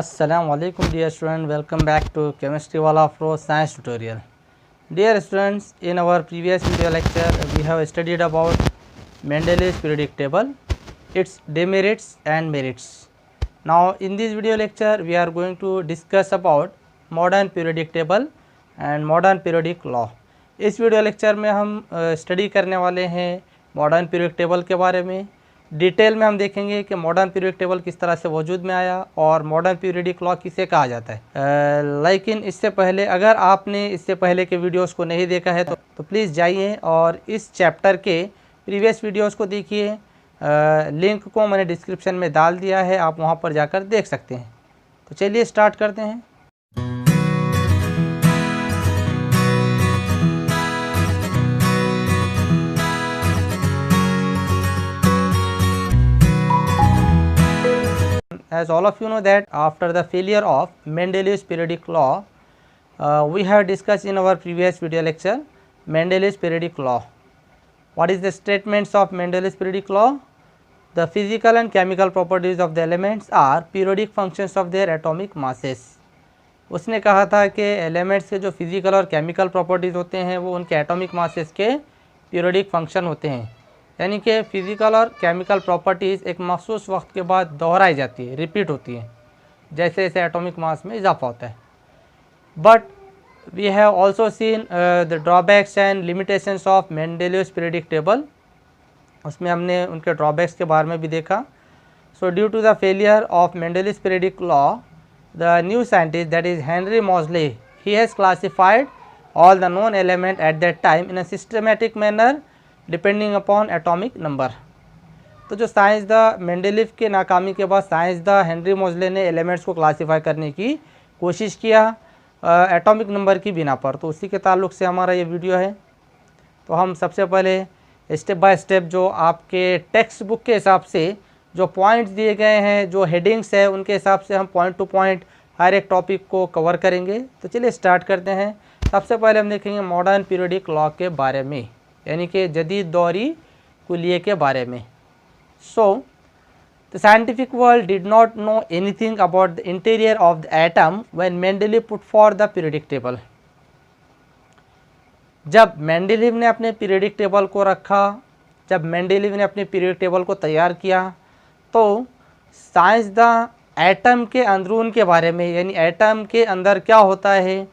Assalamualaikum dear student, welcome back to Chemistry Wala Pro Science tutorial. Dear students, in our previous video lecture we have studied about Mendeleev's periodic table, its demerits and merits. Now in this video lecture we are going to discuss about modern periodic table and modern periodic law. इस video lecture में हम study करने वाले हैं modern periodic table के बारे में। Detail में हम देखेंगे कि मॉडर्न पीरियडिक टेबल किस तरह से वजूद में आया और मॉडर्न पीरियडिक लॉ किसे कहा जाता है। लेकिन इससे पहले अगर आपने इससे पहले के वीडियोस को नहीं देखा है तो प्लीज़ जाइए और इस चैप्टर के प्रीवियस वीडियोस को देखिए। लिंक को मैंने डिस्क्रिप्शन में डाल दिया है, आप वहां पर जाकर देख सकते हैं। तो चलिए स्टार्ट करते हैं। As all of you know that after the failure of Mendeleev's periodic law, we have discussed in our previous video lecture Mendeleev's periodic law. What is the statements of Mendeleev's periodic law? The physical and chemical properties of the elements are periodic functions of their atomic masses. उसने कहा था कि elements के जो physical और chemical properties होते हैं वो उनके एटॉमिक मासेस के पीरियोडिक फंक्शन होते हैं, यानी कि फ़िज़िकल और केमिकल प्रॉपर्टीज़ एक मखसूस वक्त के बाद दोहराई जाती है, रिपीट होती है जैसे जैसे एटॉमिक मास में इजाफा होता है। But we have also seen the drawbacks and limitations of Mendeleev's periodic table. उसमें हमने उनके ड्रॉबैक्स के बारे में भी देखा। So due to the failure of Mendeleev's periodic law, the new scientist that is Henry Moseley, he has classified all the known element at that time in a systematic manner depending upon atomic number. तो जो साइंसदान Mendeleev के नाकामी के बाद साइंसदान Henry मॉजले ने elements को classify करने की कोशिश किया एटॉमिक नंबर की बिना पर। तो उसी के ताल्लुक़ से हमारा ये वीडियो है। तो हम सबसे पहले स्टेप बाय स्टेप जो आपके टेक्स्ट बुक के हिसाब से जो पॉइंट्स दिए गए हैं, जो हेडिंग्स है, उनके हिसाब से हम पॉइंट टू पॉइंट हर एक टॉपिक को कवर करेंगे। तो चलिए स्टार्ट करते हैं। सबसे पहले हम देखेंगे मॉडर्न पीरियोडिक लॉ के बारे में, यानी कि जदीद दौरी कुलिये के बारे में। So the scientific world did not know anything about the interior of the atom when Mendeleev put for the periodic table. जब मेंडेलीव ने अपने पीरियोडिक टेबल को रखा, जब मेंडेलीव ने अपने पीरियोडिक टेबल को तैयार किया, तो साइंसदान एटम के अंदरून के बारे में, यानी एटम के अंदर क्या होता है,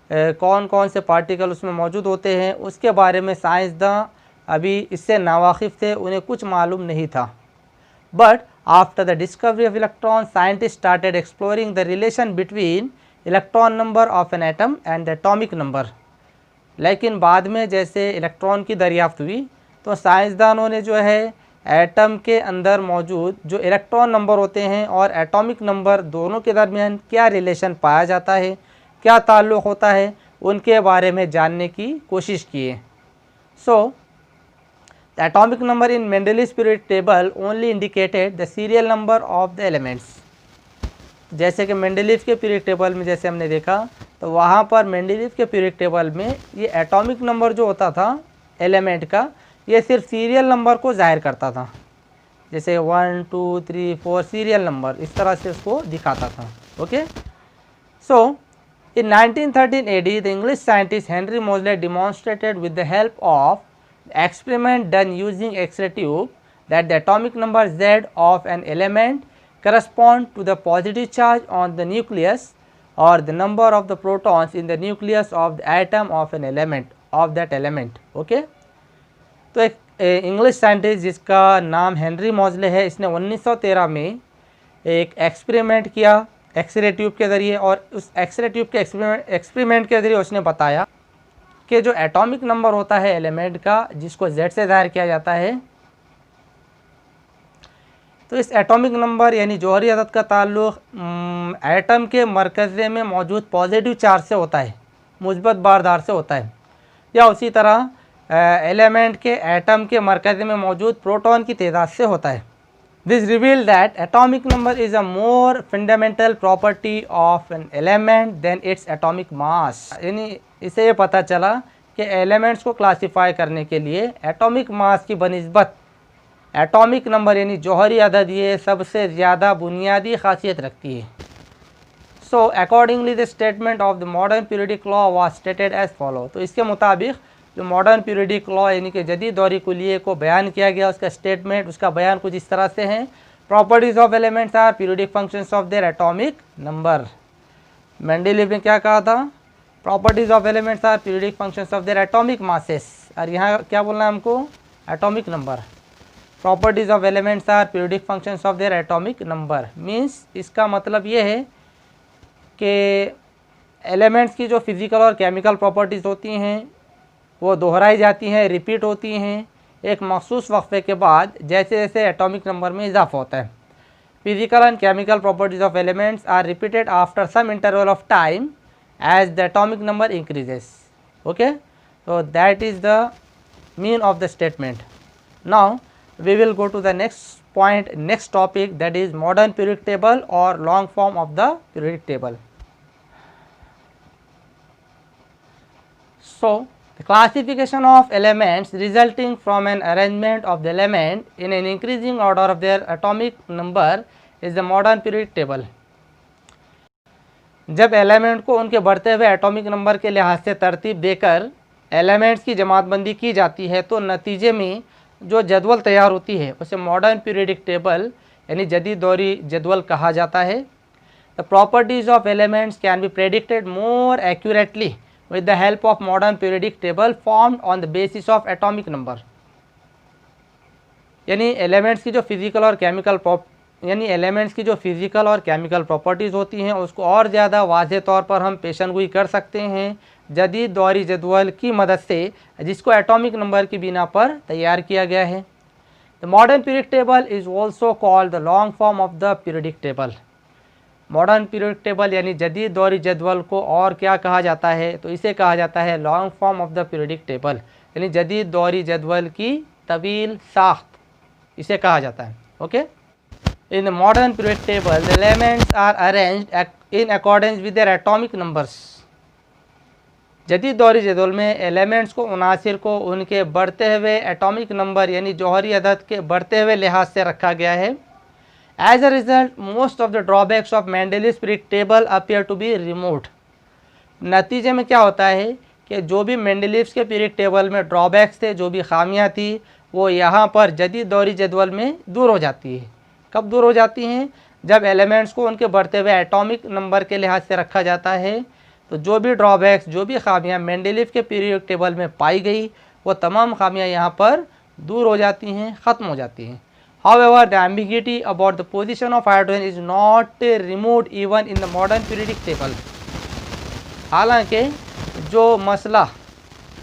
कौन कौन से पार्टिकल उसमें मौजूद होते हैं, उसके बारे में साइंसदान अभी इससे नावाकिफ़ थे, उन्हें कुछ मालूम नहीं था। But after the discovery of electron, scientist started exploring the relation between electron number of an atom and the atomic number. लेकिन बाद में जैसे इलेक्ट्रॉन की दरियाफ्त हुई तो साइंसदानों ने जो है एटम के अंदर मौजूद जो इलेक्ट्रॉन नंबर होते हैं और एटॉमिक नंबर दोनों के दरमियान क्या रिलेशन पाया जाता है, क्या ताल्लुक़ होता है, उनके बारे में जानने की कोशिश किए। So the atomic number in Mendeleev's periodic table only indicated the serial number of the elements. जैसे कि मेंडेलीव के पीरियोडिक टेबल में जैसे हमने देखा, तो वहाँ पर मेंडेलीव के पीरियोडिक टेबल में ये एटॉमिक नंबर जो होता था एलिमेंट का, ये सिर्फ सीरियल नंबर को ज़ाहिर करता था, जैसे 1 2 3 4 सीरियल नंबर इस तरह से उसको दिखाता था। Okay, so in 1913 AD, the English scientist Henry Moseley demonstrated with the help of experiment done using X-ray tube that the atomic number Z of an element correspond to the positive charge on the nucleus or the number of the protons in the nucleus of the atom of an element of that element. Okay? तो एक English scientist जिसका नाम Henry मॉजले है, इसने 1913 में एक experiment किया x ray tube के ज़रिए, और उस एक्सरे ट्यूब के एक्सपेरिमेंट के ज़रिए उसने बताया कि जो एटॉमिक नंबर होता है एलिमेंट का, जिसको Z से ज़ाहिर किया जाता है, तो इस एटॉमिक नंबर यानी जौहरी अदद का ताल्लुक़ एटम के मरकज़े में मौजूद पॉजिटिव चार्ज से होता है, मुस्बत बारदार से होता है, या उसी तरह एलिमेंट के एटम के मरकज़े में मौजूद प्रोटॉन की तादाद से होता है। This revealed that atomic number is a more fundamental property of an element than its atomic mass। यानी इसे ये पता चला कि एलिमेंट्स को क्लासीफाई करने के लिए एटॉमिक मास की बनिस्बत एटॉमिक नंबर यानी जौहरी अदद ये सबसे ज़्यादा बुनियादी खासियत रखती है। So accordingly the statement of the modern periodic law was stated as follow. तो इसके मुताबिक जो मॉडर्न पीरियडिक लॉ यानी कि जदीद दौरी कुलिये को बयान किया गया, उसका स्टेटमेंट, उसका बयान कुछ इस तरह से है। Properties of elements are periodic functions of their atomic number. Mendeleev ने क्या कहा था? Properties of elements are periodic functions of their atomic masses, और यहाँ क्या बोलना है हमको? Atomic number. Properties of elements are periodic functions of their atomic number means इसका मतलब ये है कि एलिमेंट्स की जो फिज़िकल और केमिकल प्रॉपर्टीज़ होती हैं वो दोहराई जाती हैं, रिपीट होती हैं एक मखसूस वक्फे के बाद जैसे जैसे एटॉमिक नंबर में इजाफा होता है। Physical and chemical properties of elements are repeated after some interval of time as the atomic number increases. Okay, so that is the mean of the statement. Now we will go to the next point, next topic, that is modern periodic table or long form of the periodic table. So the classification of elements resulting from an arrangement of the element in an increasing order of their atomic number is the modern periodic table. जब element को उनके बढ़ते हुए atomic number के लिहाज से तरतीब देकर एलिमेंट्स की जमातबंदी की जाती है तो नतीजे में जो जदवल तैयार होती है उसे मॉडर्न पीरियडिक टेबल यानी जदीद दौरी जदवल कहा जाता है। The properties of elements can be predicted more accurately with the help of modern periodic table formed on the basis of atomic number. यानी एलिमेंट्स की जो फिजिकल और केमिकल प्रॉपर्टीज़ होती हैं उसको और ज़्यादा वाज़ेह तौर पर हम पेशनगोई कर सकते हैं जदीद दौरी जदवल की मदद से, जिसको एटॉमिक नंबर की बिना पर तैयार किया गया है। The modern periodic table is also called the long form of the periodic table. Modern periodic table यानी जदीद दौरी जदवल को और क्या कहा जाता है? तो इसे कहा जाता है long form of the periodic table, यानी जदीद दौरी जदवल की तवील साख्त, इसे कहा जाता है। Okay, in the modern periodic table the elements are arranged in accordance with their atomic numbers। जदीद दौरी जदवल में एलिमेंट्स को अनासिर को उनके बढ़ते हुए एटॉमिक नंबर यानी जौहरी अदद के बढ़ते हुए लिहाज से रखा गया है। As a result most of the drawbacks of Mendeleev's periodic table appear to be removed. नतीजे में क्या होता है कि जो भी मेंडेलीव्स के पीरियडिक टेबल में ड्रॉबैक्स थे, जो भी खामियां थी, वो यहाँ पर जदीद दौरी जदवल में दूर हो जाती है। कब दूर हो जाती हैं? जब एलिमेंट्स को उनके बढ़ते हुए एटॉमिक नंबर के लिहाज से रखा जाता है तो जो भी ड्रॉबैक्स, जो भी खामियां मेंडेलीव के पीरियडिक टेबल में पाई गई वो तमाम खामियां यहाँ पर दूर हो जाती हैं, ख़त्म हो जाती हैं। However the ambiguity about the position of hydrogen is not removed even in the modern periodic table. हालांकि जो मसला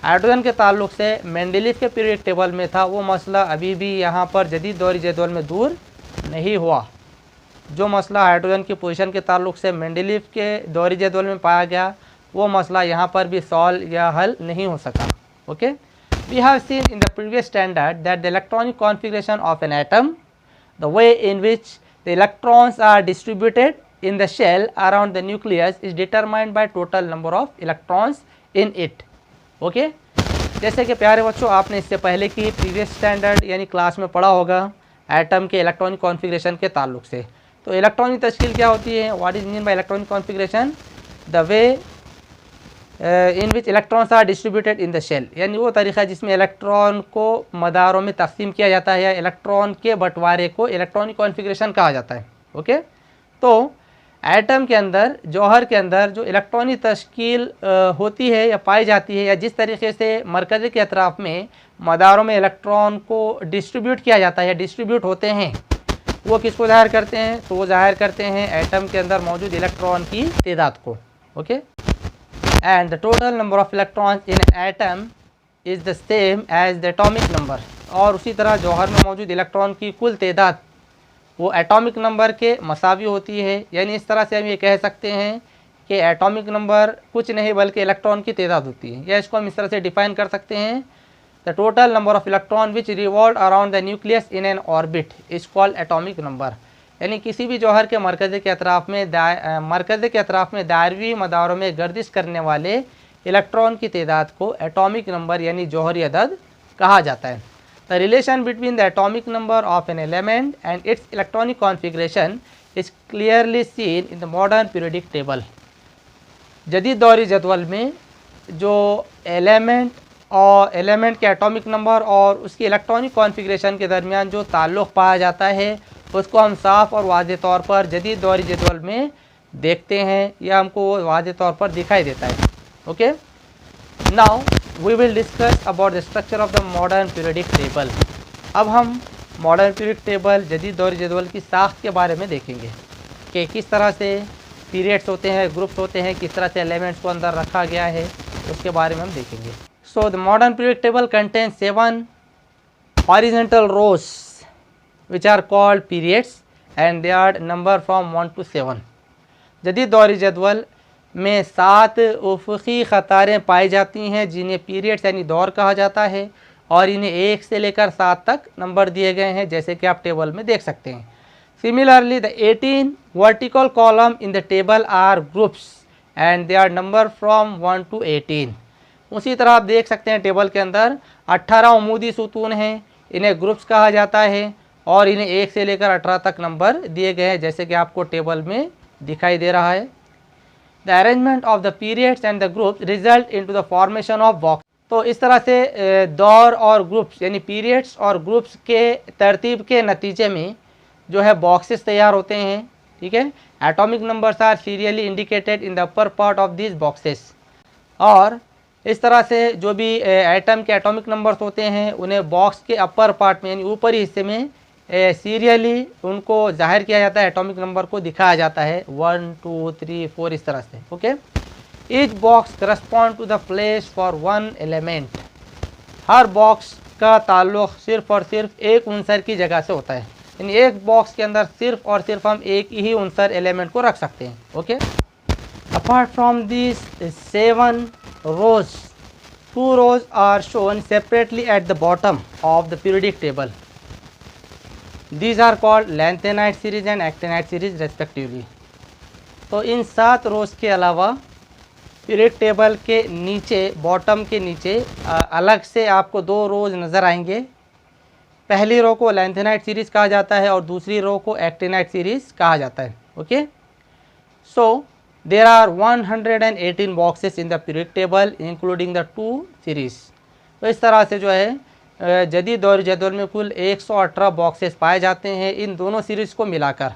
हाइड्रोजन के ताल्लुक से मेंडेलीव के पीरियडिक टेबल में था वो मसला अभी भी यहाँ पर जदीद दौरी जदवल में दूर नहीं हुआ। जो मसला हाइड्रोजन की पोजीशन के ताल्लुक से मेंडेलीव के दौरी जदवल में पाया गया वो मसला यहाँ पर भी सॉल्व या हल नहीं हो सका। Okay, we have seen in the previous standard that the electronic configuration of an atom, the way in which the electrons are distributed in the shell around the nucleus is determined by total number of electrons in it. Okay, जैसे कि प्यारे बच्चों आपने इससे पहले की previous standard यानी class में पढ़ा होगा एटम के इलेक्ट्रॉनिक कॉन्फ़िगरेशन के ताल्लुक से। तो इलेक्ट्रॉनिक तश्कील क्या होती है? What is mean by electronic configuration? The way in which electrons are distributed in the shell, यानी वो तरीक़ा जिसमें इलेक्ट्रॉन को मदारों में तकसीम किया जाता है या इलेक्ट्रॉन के बंटवारे को इलेक्ट्रॉनिक कॉन्फ़िगरेशन कहा जाता है। ओके, तो एटम के अंदर, जौहर के अंदर जो इलेक्ट्रॉनिक तश्कील होती है या पाई जाती है या जिस तरीके से मरकज़ के अतराफ़ में मदारों में इलेक्ट्रॉन को डिस्ट्रीब्यूट किया जाता है या डिस्ट्रीब्यूट होते हैं, वो किसको ज़ाहिर करते हैं? तो वो ज़ाहिर करते हैं एटम के अंदर मौजूद इलेक्ट्रॉन की तादाद को। Okay, and the total number of electrons in atom is the same as the atomic number. और उसी तरह जौहर में मौजूद इलेक्ट्रॉन की कुल तादाद वो एटॉमिक नंबर के मसावी होती है। यानी इस तरह से हम ये कह सकते हैं कि एटॉमिक नंबर कुछ नहीं बल्कि इलेक्ट्रॉन की तादाद होती है, या इसको हम इस तरह से डिफ़ाइन कर सकते हैं, the total number of electron which revolve around the nucleus in an orbit is called atomic number. यानी किसी भी जौहर के मरकज़ के अतराफ़ में दायरवी मदारों में गर्दिश करने वाले इलेक्ट्रॉन की तादाद को एटॉमिक नंबर यानी जौहरी अदद कहा जाता है। The relation between the atomic number of an element and it's electronic configuration is clearly seen in the modern periodic table. जदीद दौरी जदवल में जो एलिमेंट के एटॉमिक नंबर और उसकी इलेक्ट्रॉनिक कॉन्फ़िगरेशन के दरमियान जो ताल्लुक़ पाया जाता है उसको हम साफ़ और वाज़ेह तौर पर जदीद दौरी जदवल में देखते हैं या हमको वो वाज़ेह तौर पर दिखाई देता है। Okay, now we will discuss about the structure of the modern periodic table. अब हम मॉडर्न पीरियडिक टेबल जदीद दौरी जदवल की साख्त के बारे में देखेंगे कि किस तरह से पीरियड्स होते हैं, ग्रुप्स होते हैं, किस तरह से एलिमेंट्स को अंदर रखा गया है, उसके बारे में हम देखेंगे। So the modern periodic table contains 7 horizontal rows which are called periods and they are number from 1 to 7। जदीद दौरी जदवल में 7 उफ़क़ी ख़तारें पाई जाती हैं जिन्हें पीरियड्स यानी दौर कहा जाता है और इन्हें 1 से लेकर 7 तक नंबर दिए गए हैं जैसे कि आप टेबल में देख सकते हैं। Similarly the 18 vertical column in the table are groups and they are number from 1 to 18। उसी तरह आप देख सकते हैं टेबल के अंदर 18 उमूदी सुतून हैं, इन्हें ग्रुप्स कहा जाता है और इन्हें 1 से लेकर 18 तक नंबर दिए गए हैं जैसे कि आपको टेबल में दिखाई दे रहा है। The arrangement of the periods and the groups result into the formation of box. तो इस तरह से दौर और ग्रुप्स यानी पीरियड्स और ग्रुप्स के तरतीब के नतीजे में जो है बॉक्सेस तैयार होते हैं। ठीक है, atomic numbers are serially indicated in the upper part of this boxes. और इस तरह से जो भी एटम के एटॉमिक नंबर्स होते हैं उन्हें बॉक्स के अपर पार्ट में यानी ऊपरी हिस्से में सीरियली उनको जाहिर किया जाता है, एटॉमिक नंबर को दिखाया जाता है 1 2 3 4 इस तरह से। Okay, each box correspond to the place for one element. हर बॉक्स का ताल्लुक़ सिर्फ़ और सिर्फ एक उनसर की जगह से होता है, यानी एक बॉक्स के अंदर सिर्फ और सिर्फ हम एक ही उनसर एलिमेंट को रख सकते हैं। Okay, apart from this 7 rows, 2 rows are shown separately at the bottom of the periodic table. These are called lanthanide series and actinide series respectively। तो इन 7 रोज़ के अलावा पीरियड टेबल के नीचे बॉटम के नीचे अलग से आपको 2 रोज़ नज़र आएंगे। पहली रो को लैंथेनाइड सीरीज़ कहा जाता है और दूसरी रो को एक्टिनाइड सीरीज़ कहा जाता है। Okay, so there are 118 boxes in the periodic table including the 2 series। तो इस तरह से जो है जदीद दौरी जदवल में कुल 118 बॉक्सेस पाए जाते हैं इन दोनों सीरीज़ को मिलाकर।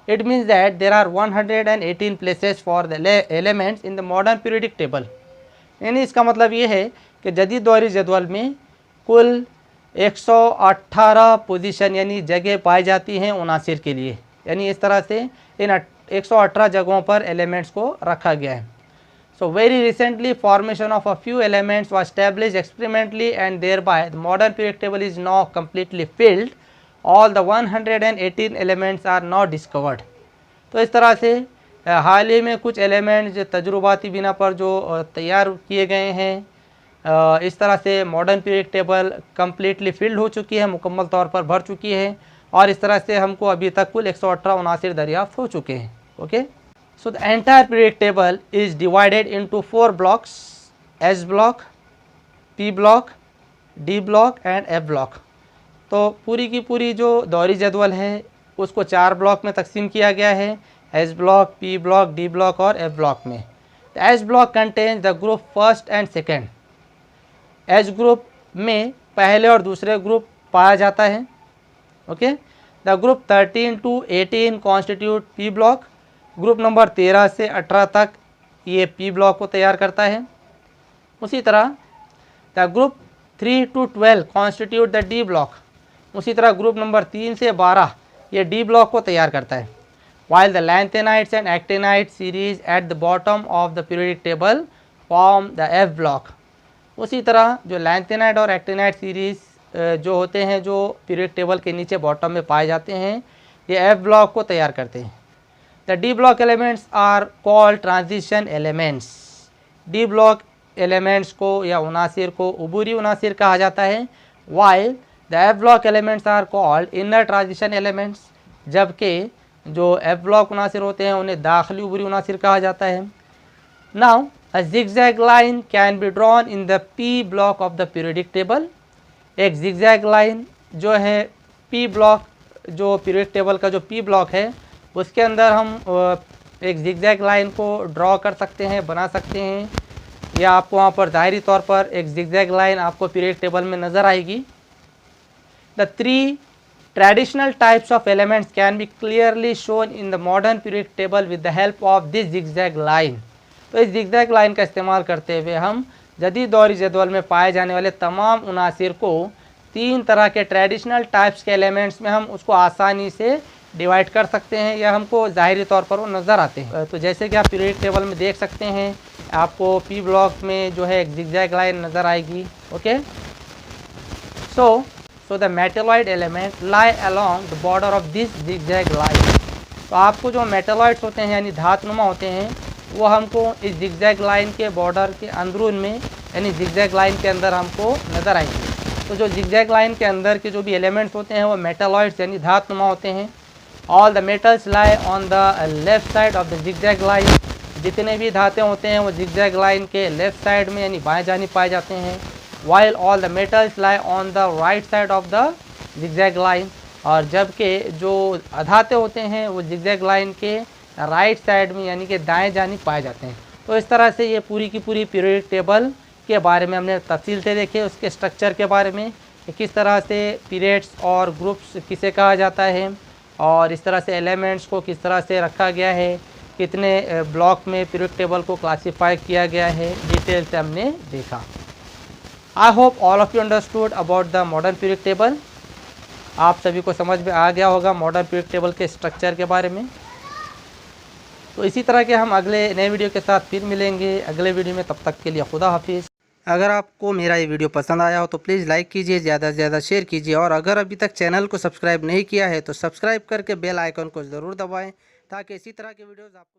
It means that there are 118 places for the elements in the modern periodic table. यानी इसका मतलब ये है कि जदीद दौरी जदवल में कुल 118 पोजीशन यानी जगह पाई जाती हैं उनासिर के लिए, यानी इस तरह से इन 118 जगहों पर एलिमेंट्स को रखा गया है। So very recently formation of a few elements was established experimentally and thereby the modern periodic table is now completely filled. All the 118 elements are now discovered. तो इस तरह से हाल ही में कुछ एलिमेंट्स जो तजुर्बाती बिना पर जो तैयार किए गए हैं, इस तरह से modern periodic table completely field हो चुकी है, मुकम्मल तौर पर भर चुकी है और इस तरह से हमको अभी तक कुल 118 उनासिर दरियाफ्त हो चुके हैं। Okay, so the entire periodic table is divided into 4 blocks, S block, P block, D block and F block. तो पूरी की पूरी जो दौरी जदवल है उसको 4 ब्लॉक में तकसीम किया गया है, S block, P block, D block और एफ ब्लॉक में। The S block contains the group first and second. S group में पहले और दूसरे ग्रुप पाया जाता है। Okay, the group 13 to 18 constitute P block. Group number 13 से 18 तक ये पी ब्लॉक को तैयार करता है। उसी तरह the group 3 to 12 constitute the D block. उसी तरह ग्रुप नंबर 3 से 12 ये डी ब्लॉक को तैयार करता है। while the lanthanides and actinides series at the bottom of the periodic table form the F block। उसी तरह जो लैंथेनाइड और एक्टिनाइड सीरीज़ जो होते हैं जो पीरियड टेबल के नीचे बॉटम में पाए जाते हैं ये एफ ब्लॉक को तैयार करते हैं। The D block elements are called transition elements. D block elements को या उनासिर को उबूरी उनासिर कहा जाता है, while the F block elements are called inner transition elements. जबकि जो एफ ब्लॉक उनासिर होते हैं उन्हें दाखिली उबूरी उनासिर कहा जाता है। Now a zigzag line can be drawn in the P block of the periodic table। एक zigzag line जो है P block जो periodic table का जो P block है उसके अंदर हम एक जिगजैग लाइन को ड्रॉ कर सकते हैं, बना सकते हैं, या आपको वहाँ पर ज़ाहिरी तौर पर एक जिगजैग लाइन आपको पीरियड टेबल में नज़र आएगी। The 3 traditional types of elements can be clearly shown in the modern periodic table with the help of this zigzag line। तो इस zigzag line का इस्तेमाल करते हुए हम जदीद दौरी जदवल में पाए जाने वाले तमाम उनासिर को 3 तरह के ट्रेडिशनल टाइप्स के एलिमेंट्स में हम उसको आसानी से डिवाइड कर सकते हैं, या हमको ज़ाहिरी तौर पर वो नज़र आते हैं। तो जैसे कि आप पीरियड टेबल में देख सकते हैं, आपको पी ब्लॉक में जो है एक जिगजैग लाइन नज़र आएगी। Okay, so the metalloid element lie along the border of this zigzag line। तो आपको जो मेटालॉइड्स होते हैं यानी धातुनुमा होते हैं, वो हमको इस जिगजैग लाइन के बॉर्डर के अंदरून में यानी जिगजैग लाइन के अंदर हमको नज़र आएंगे। तो जो जिगजैग लाइन के अंदर के जो भी एलिमेंट्स होते हैं वो मेटालॉइड्स यानी धातुनुमा होते हैं। All the metals lie on the left side of the zigzag line. जितने भी धातें होते हैं वो जिगजैग लाइन के लेफ़्ट साइड में यानी बाएँ जानिब पाए जाते हैं। while all the metals lie on the right side of the zigzag line। और जबकि जो धाते होते हैं वो जिगजैग लाइन के राइट साइड में यानी कि दाएं जानिब पाए जाते हैं। तो इस तरह से ये पूरी की पूरी पीरियडिक टेबल के बारे में हमने तफसील से देखे, उसके स्ट्रक्चर के बारे में कि किस तरह से पीरियड्स और ग्रुप्स किसे कहा जाता है, और इस तरह से एलिमेंट्स को किस तरह से रखा गया है, कितने ब्लॉक में पीरियडिक टेबल को क्लासीफाई किया गया है, डिटेल से हमने देखा। I hope all of you understood about the modern period table. आप सभी को समझ में आ गया होगा मॉडर्न पीरियड टेबल के स्ट्रक्चर के बारे में। तो इसी तरह के हम अगले नए वीडियो के साथ फिर मिलेंगे अगले वीडियो में। तब तक के लिए खुदा हाफिज़। अगर आपको मेरा ये वीडियो पसंद आया हो तो प्लीज़ लाइक कीजिए, ज़्यादा से ज़्यादा शेयर कीजिए, और अगर अभी तक चैनल को सब्सक्राइब नहीं किया है तो सब्सक्राइब करके बेल आइकन को ज़रूर दबाएँ ताकि इसी तरह के वीडियोज़ आपको